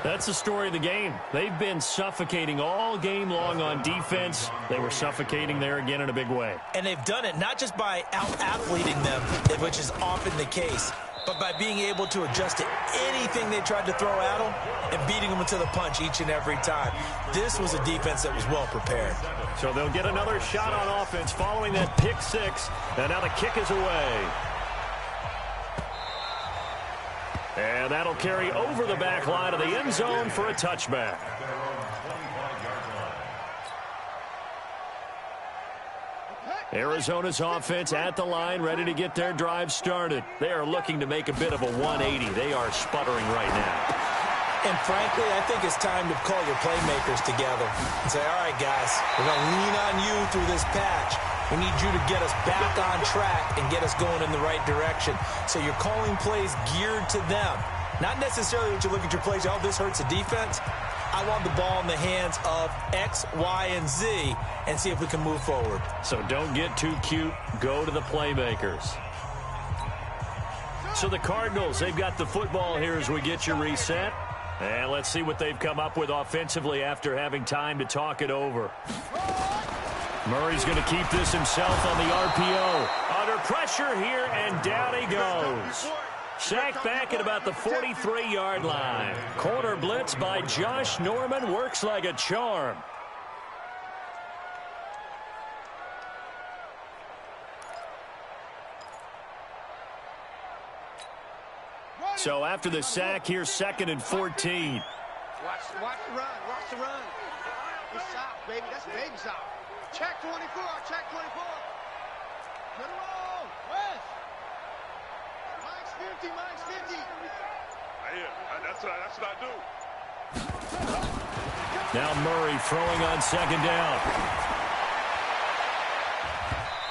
Speaker 3: That's the story of the game. They've been suffocating all game long on defense. They were suffocating there again in a big way.
Speaker 4: And they've done it not just by out-athleting them, which is often the case, but by being able to adjust to anything they tried to throw at them and beating them into the punch each and every time. This was a defense that was well prepared.
Speaker 3: So they'll get another shot on offense following that pick six. And now the kick is away. And that'll carry over the back line of the end zone for a touchback. Arizona's offense at the line, ready to get their drive started. They are looking to make a bit of a 180. They are sputtering right now.
Speaker 4: And frankly, I think it's time to call your playmakers together and say, all right, guys, we're going to lean on you through this patch. We need you to get us back on track and get us going in the right direction. So you're calling plays geared to them. Not necessarily what you look at your plays, oh, this hurts the defense. I want the ball in the hands of X, Y, and Z and see if we can move forward.
Speaker 3: So don't get too cute. Go to the playmakers. So the Cardinals, they've got the football here as we get you reset. And let's see what they've come up with offensively after having time to talk it over. Murray's going to keep this himself on the RPO. Under pressure here, and down he goes. Sacked back at about the 43-yard line. Corner blitz by Josh Norman works like a charm. So after the sack, here's 2nd and 14.
Speaker 6: Watch the run. Watch the run. Good stop, baby. That's baby stop. Check 24. Check 24. Good roll. West. Mike's 50. Mike's 50. That's what I do.
Speaker 3: Now Murray throwing on 2nd down.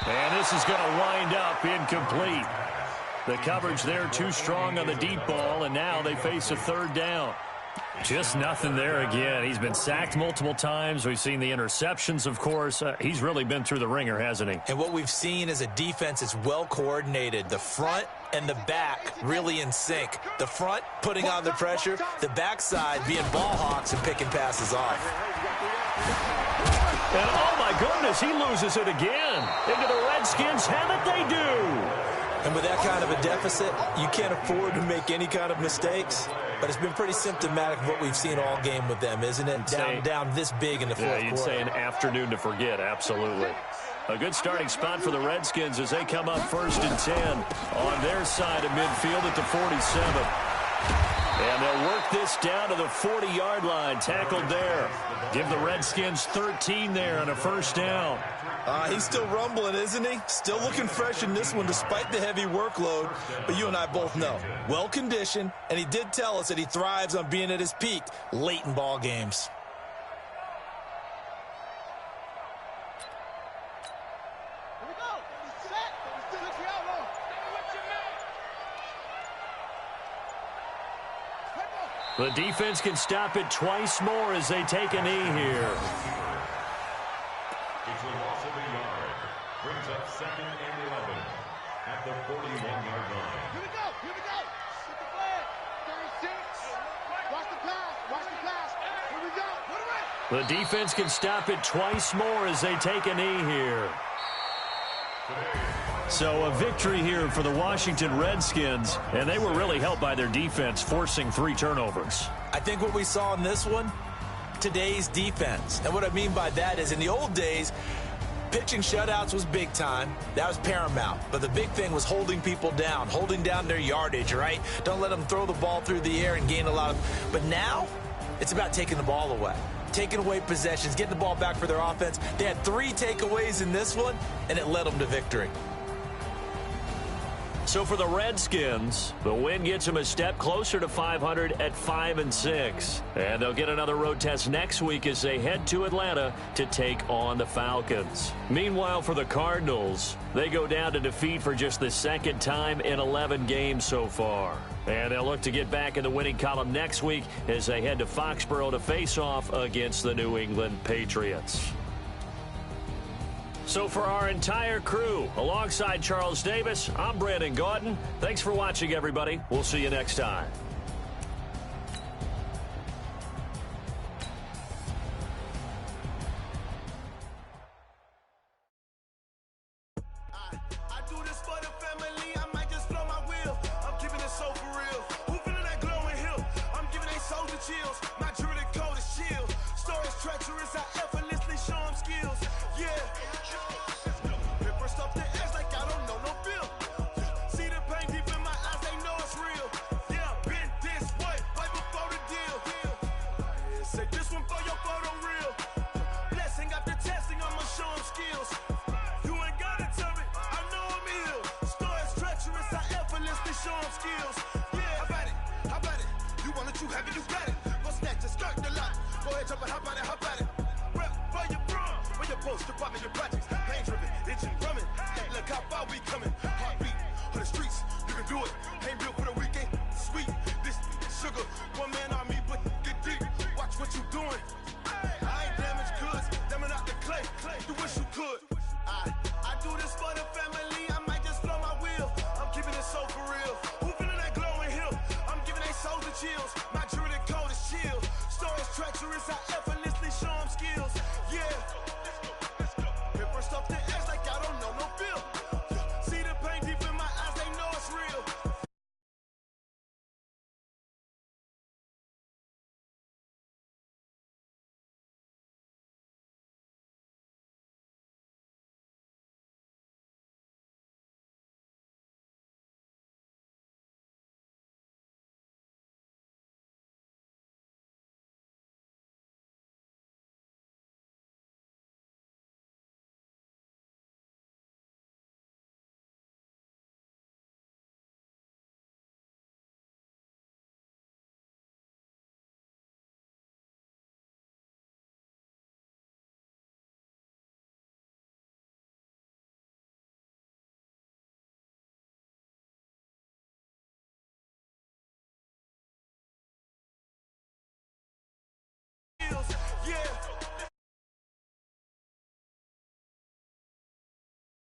Speaker 3: And this is going to wind up incomplete. The coverage there too strong on the deep ball, and now they face a 3rd down. Just nothing there again. He's been sacked multiple times. We've seen the interceptions, of course. He's really been through the ringer, hasn't he?
Speaker 4: And what we've seen is a defense that's well coordinated. The front and the back really in sync. The front putting on the pressure, the backside being ball hawks and picking passes off.
Speaker 3: And oh my goodness, he loses it again. Into the Redskins have it, they do.
Speaker 4: And with that kind of a deficit, you can't afford to make any kind of mistakes. But it's been pretty symptomatic of what we've seen all game with them, isn't it? Down this big in the fourth quarter.
Speaker 3: You'd say an afternoon to forget, absolutely. A good starting spot for the Redskins as they come up 1st and 10 on their side of midfield at the 47. And they'll work this down to the 40-yard line, tackled there. Give the Redskins 13 there on a 1st down.
Speaker 4: He's still rumbling, isn't he? Still looking fresh in this one despite the heavy workload. But you and I both know, well-conditioned, and he did tell us that he thrives on being at his peak late in ball games.
Speaker 6: Here we go. Set. Look your elbow.
Speaker 3: The defense can stop it twice more as they take a knee here.
Speaker 5: It's a loss of a yard. Brings up 2nd and 11 at the 41-yard line.
Speaker 6: Here we go. Here we go. Hit the flag. 36. Watch the pass. Watch the pass. Here we go. Put it in.
Speaker 3: The defense can stop it twice more as they take a knee here. So a victory here for the Washington Redskins, and they were really helped by their defense, forcing 3 turnovers.
Speaker 4: I think what we saw in this one, today's defense. And what I mean by that is in the old days, pitching shutouts was big time. That was paramount. But the big thing was holding people down, holding down their yardage, right? Don't let them throw the ball through the air and gain a lot of... But now, it's about taking the ball away. Taking away possessions, getting the ball back for their offense. They had 3 takeaways in this one, and it led them to victory.
Speaker 3: So for the Redskins, the win gets them a step closer to 500 at 5-6. And they'll get another road test next week as they head to Atlanta to take on the Falcons. Meanwhile, for the Cardinals, they go down to defeat for just the second time in 11 games so far. And they'll look to get back in the winning column next week as they head to Foxborough to face off against the New England Patriots. So for our entire crew, alongside Charles Davis, I'm Brandon Gaudin. Thanks for watching, everybody. We'll see you next time.
Speaker 2: I do this for the family, I might just blow my wheel. I'm keeping it so for real. Who feeling that glowing hill? I'm giving they soldier chills. My jewelry code is chill. Stories treacherous, I effortlessly show them skills. Yeah. Paper stuff the edge like I don't know no bill. See the pain deep in my eyes, they know it's real. Yeah, been this way, right before the deal. Say this one for your photo reel. Blessing after testing, I'ma show them skills. You ain't gotta tell me, I know I'm ill. Stories treacherous, I effortlessly show them skills. Yeah, how about it? You want it, you have it, you got it. Go snatch it, skirt the lot. Go ahead, jump it, how about it? Rep for your bro, for your post, your pop, your projects. Pain driven, itching, drumming. Look how far we coming. Heartbeat for the streets, you can do it. Ain't built for the weekend, sweet. This sugar, one man army, but get deep. Watch what you doing. I ain't damaged goods, them out the clay. You wish you could. I do this for the family, I might just blow my wheel. I'm keeping it so for real. Who feeling that glowing hill? I'm giving they soldier chills.